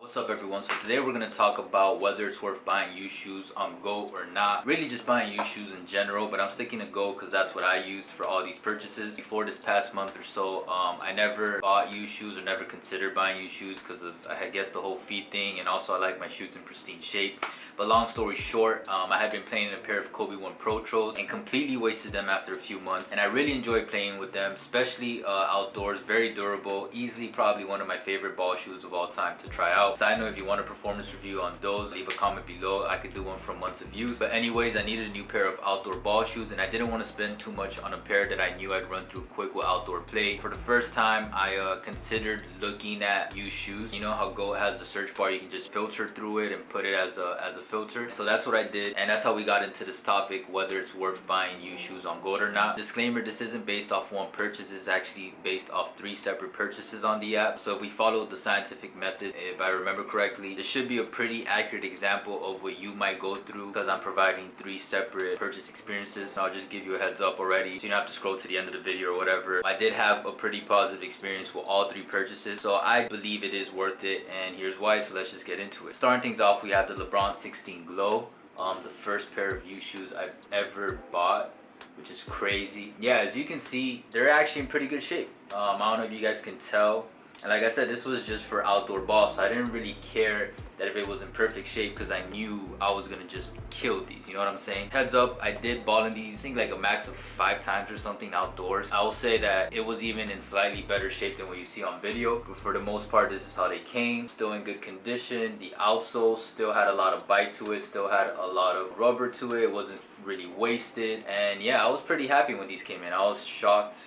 What's up everyone? So today we're going to talk about whether it's worth buying used shoes on Go or not. Really just buying used shoes in general, but I'm sticking to Go because that's what I used for all these purchases. Before this past month or so, I never bought used shoes or never considered buying used shoes because of, I guess, the whole feet thing, and also I like my shoes in pristine shape. But long story short, I had been playing in a pair of Kobe 1 Protros and completely wasted them after a few months, and I really enjoyed playing with them, especially outdoors. Very durable, easily probably one of my favorite ball shoes of all time to try out. Side note, if you want a performance review on those, leave a comment below. I could do one from months of use. But anyways, I needed a new pair of outdoor ball shoes, and I didn't want to spend too much on a pair that I knew I'd run through quick with outdoor play. For the first time, I considered looking at used shoes. You know how Go has the search bar, you can just filter through it and put it as a filter. So that's what I did, and that's how we got into this topic, whether it's worth buying used shoes on Go or not. Disclaimer, this isn't based off one purchase, it's actually based off 3 separate purchases on the app. So if we follow the scientific method, if I remember correctly, this should be a pretty accurate example of what you might go through, because I'm providing 3 separate purchase experiences. So I'll just give you a heads up already, so you don't have to scroll to the end of the video or whatever. I did have a pretty positive experience with all 3 purchases, so I believe it is worth it, and here's why. So let's just get into it. Starting things off, we have the Lebron 16 Glow, the first pair of used shoes I've ever bought, which is crazy. Yeah, as you can see, they're actually in pretty good shape. I don't know if you guys can tell. And like I said, this was just for outdoor ball, so I didn't really care that if it was in perfect shape, because I knew I was gonna just kill these, you know what I'm saying? Heads up, I did ball in these, I think like a max of 5 times or something outdoors. I will say that it was even in slightly better shape than what you see on video, but for the most part, this is how they came. Still in good condition. The outsole still had a lot of bite to it, still had a lot of rubber to it. It wasn't really wasted, and yeah, I was pretty happy when these came in. I was shocked,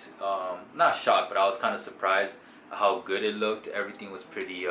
not shocked, but I was kind of surprised how good it looked. Everything was pretty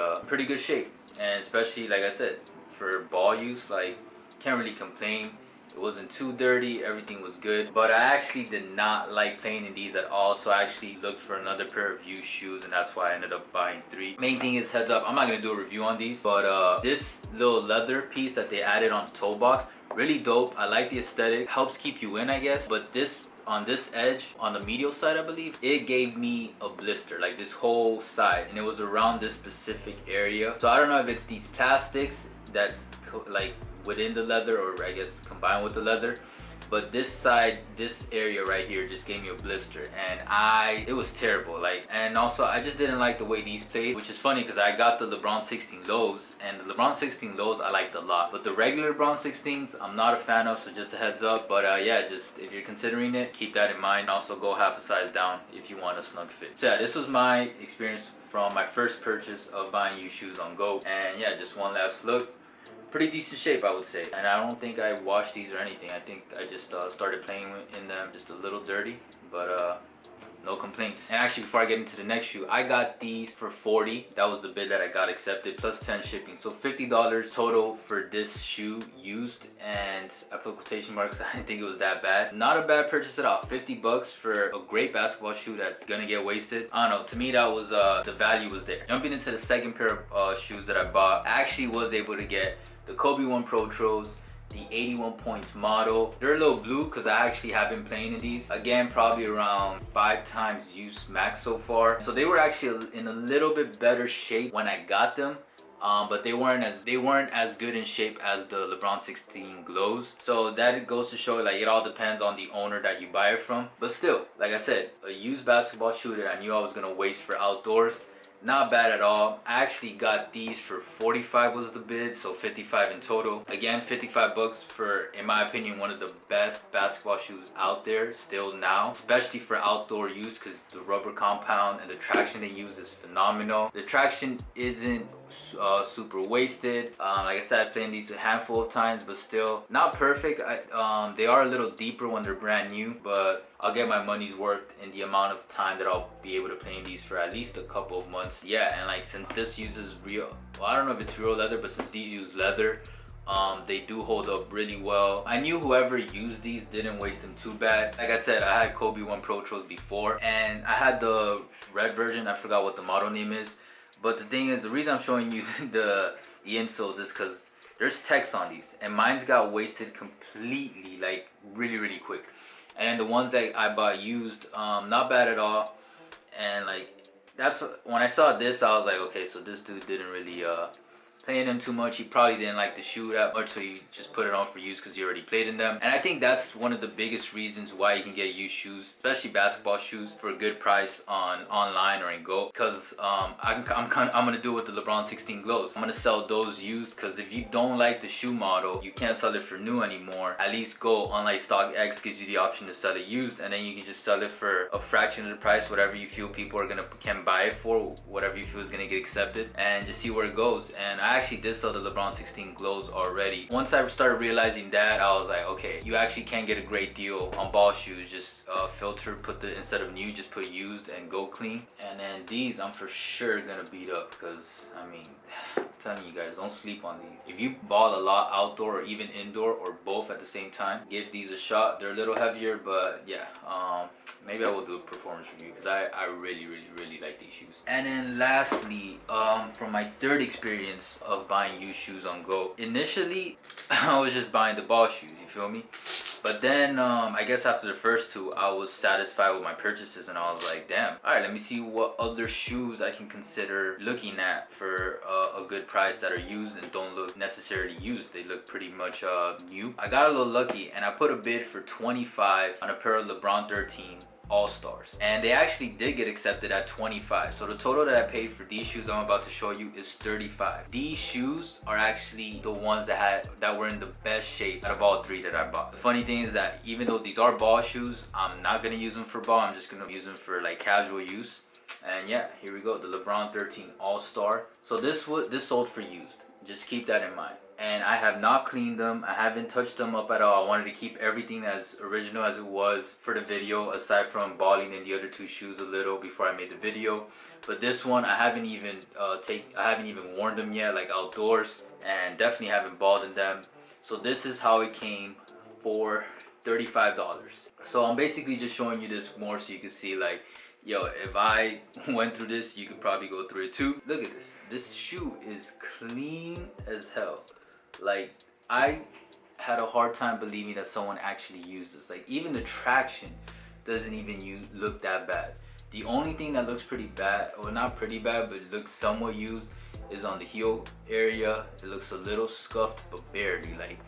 good shape, and especially, like I said, for ball use, like, can't really complain. It wasn't too dirty, everything was good. But I actually did not like playing in these at all, so I actually looked for another pair of used shoes, and that's why I ended up buying 3. Main thing is, heads up, I'm not gonna do a review on these, but this little leather piece that they added on the toe box, really dope. I like the aesthetic, helps keep you in, I guess. But this, on this edge, on the medial side, I believe, it gave me a blister, like this whole side, and it was around this specific area. So I don't know if it's these plastics that's like within the leather, or I guess combined with the leather, but this side, this area right here, just gave me a blister, and it was terrible. Like, and also I just didn't like the way these played, which is funny because I got the Lebron 16 lows, and the Lebron 16 lows I liked a lot, but the regular Lebron 16s I'm not a fan of, so just a heads up. But yeah, just if you're considering it, keep that in mind. Also go half a size down if you want a snug fit. So yeah, this was my experience from my first purchase of buying used shoes on Go, and yeah, just one last look. Pretty decent shape, I would say, and I don't think I washed these or anything. I think I just started playing in them, just a little dirty, but no complaints. And actually, before I get into the next shoe, I got these for $40. That was the bid that I got accepted, plus 10 shipping, so $50 total for this shoe used. And I put quotation marks, I didn't think it was that bad. Not a bad purchase at all. 50 bucks for a great basketball shoe that's gonna get wasted. I don't know, to me that was the value was there. Jumping into the second pair of shoes that I bought, I actually was able to get the Kobe 1 Protros, the 81 points model. They're a little blue because I actually have been playing in these. Again, probably around 5 times use max so far. So they were actually in a little bit better shape when I got them. But they weren't as good in shape as the Lebron 16 Glows. So that goes to show, like, it all depends on the owner that you buy it from. But still, like I said, a used basketball shoe that I knew I was gonna waste for outdoors, not bad at all. I actually got these for 45 was the bid, so 55 in total. Again, 55 bucks for, in my opinion, one of the best basketball shoes out there still now, especially for outdoor use, because the rubber compound and the traction they use is phenomenal. The traction isn't super wasted. Like I said, I played in these a handful of times, but still not perfect. They are a little deeper when they're brand new, but I'll get my money's worth in the amount of time that I'll be able to play in these for at least a couple of months. Yeah, and like, since this uses real, well, I don't know if it's real leather, but since these use leather, they do hold up really well. I knew whoever used these didn't waste them too bad. Like I said, I had Kobe 1 Protros before, and I had the red version. I forgot what the model name is. But the thing is, the reason I'm showing you the insoles is because there's text on these, and mine's got wasted completely, like really quick. And then the ones that I bought used, not bad at all. And like, that's when I saw this, I was like, okay, so this dude didn't really playing them too much. He probably didn't like the shoe that much, so he just put it on for use because he already played in them. And I think that's one of the biggest reasons why you can get used shoes, especially basketball shoes, for a good price online or in Go. Because I'm gonna do it with the LeBron 16 Glows. I'm gonna sell those used, because if you don't like the shoe model, you can't sell it for new anymore. At least Go, unlike StockX, gives you the option to sell it used, and then you can just sell it for a fraction of the price, whatever you feel people can buy it for, whatever you feel is gonna get accepted, and just see where it goes. And I actually did sell the LeBron 16 Glows already. Once I started realizing that, I was like, okay, you actually can get a great deal on ball shoes. Just filter, instead of new, just put used and go clean. And then these I'm for sure gonna beat up, because I mean, I'm telling you guys, don't sleep on these. If you ball a lot outdoor or even indoor or both at the same time, give these a shot. They're a little heavier, but yeah, maybe I will do a performance review, because I really like these shoes. And then lastly, from my third experience of buying used shoes on Go, initially I was just buying the ball shoes, you feel me? But then I guess after the first two, I was satisfied with my purchases, and I was like, damn, all right, let me see what other shoes I can consider looking at for a good price that are used and don't look necessarily used. They look pretty much new. I got a little lucky, and I put a bid for $25 on a pair of LeBron 13 All-Stars, and they actually did get accepted at $25. So the total that I paid for these shoes I'm about to show you is $35. These shoes are actually the ones that were in the best shape out of all three that I bought. The funny thing is that even though these are ball shoes, I'm not gonna use them for ball. I'm just gonna use them for like casual use. And yeah, here we go, the LeBron 13 All-Star. So this sold for used. Just keep that in mind. And I have not cleaned them. I haven't touched them up at all. I wanted to keep everything as original as it was for the video, aside from balling in the other two shoes a little before I made the video. But this one, I haven't even worn them yet, like outdoors, and definitely haven't balled in them. So this is how it came for $35. So I'm basically just showing you this more so you can see, like, yo, if I went through this, you could probably go through it too. Look at this. This shoe is clean as hell. Like, I had a hard time believing that someone actually used this. Like, even the traction doesn't even look that bad. The only thing that looks pretty bad, or not pretty bad, but looks somewhat used, is on the heel area. It looks a little scuffed, but barely. Like,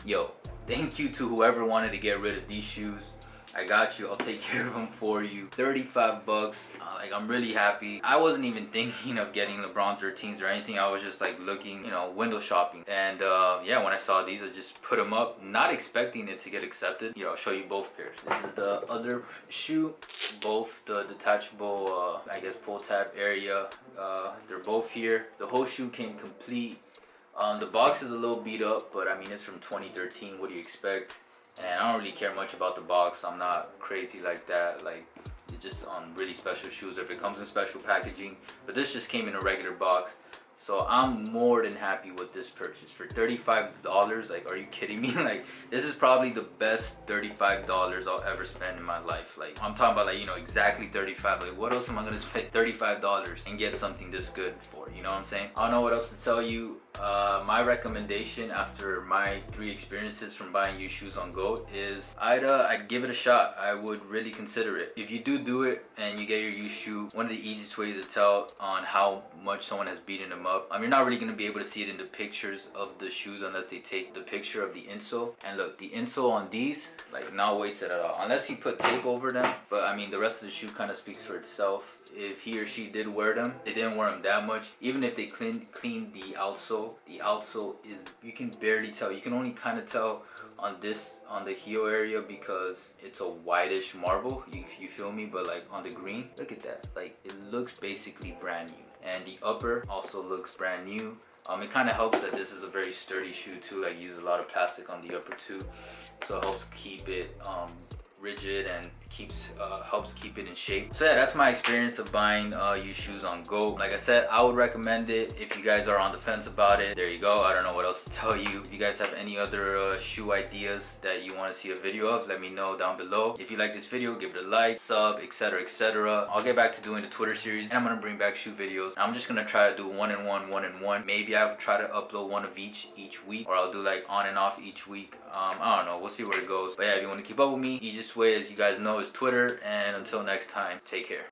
yo, thank you to whoever wanted to get rid of these shoes. I got you. I'll take care of them for you. 35 bucks. Like, I'm really happy. I wasn't even thinking of getting LeBron 13s or anything. I was just like looking, you know, window shopping. And yeah, when I saw these, I just put them up, not expecting it to get accepted. You know, I'll show you both pairs. This is the other shoe. Both the detachable, I guess, pull tab area. They're both here. The whole shoe came complete. The box is a little beat up, but I mean, it's from 2013. What do you expect? And I don't really care much about the box. I'm not crazy like that. Like, it's just on really special shoes if it comes in special packaging. But this just came in a regular box. So I'm more than happy with this purchase for $35. Like, are you kidding me? Like, this is probably the best $35 I'll ever spend in my life. Like, I'm talking about, like, you know, exactly 35. Like, what else am I gonna spend $35 and get something this good for? You know what I'm saying? I don't know what else to tell you. My recommendation after my 3 experiences from buying used shoes on Go is I'd give it a shot. I would really consider it. If you do it and you get your used shoe, one of the easiest ways to tell on how much someone has beaten them up, you're not really going to be able to see it in the pictures of the shoes unless they take the picture of the insole. And look, the insole on these, like, not wasted at all, unless he put tape over them. But I mean, the rest of the shoe kind of speaks for itself. If he or she did wear them, they didn't wear them that much. Even if they cleaned the outsole is, you can barely tell. You can only kind of tell on the heel area because it's a whitish marble, you feel me? But like on the green, look at that. Like, it looks basically brand new. And the upper also looks brand new. It kind of helps that this is a very sturdy shoe too. Like, use a lot of plastic on the upper too, so it helps keep it rigid and helps keep it in shape. So yeah, that's my experience of buying used shoes on Go. Like I said, I would recommend it if you guys are on the fence about it. There you go. I don't know what else to tell you. If you guys have any other shoe ideas that you want to see a video of, let me know down below. If you like this video, give it a like, sub, etc, etc. I'll get back to doing the Twitter series, and I'm gonna bring back shoe videos. I'm just gonna try to do one and one. Maybe I'll try to upload one of each week, or I'll do like on and off each week. I don't know, we'll see where it goes. But yeah, if you want to keep up with me, easiest way, as you guys know, is Twitter. And until next time, take care.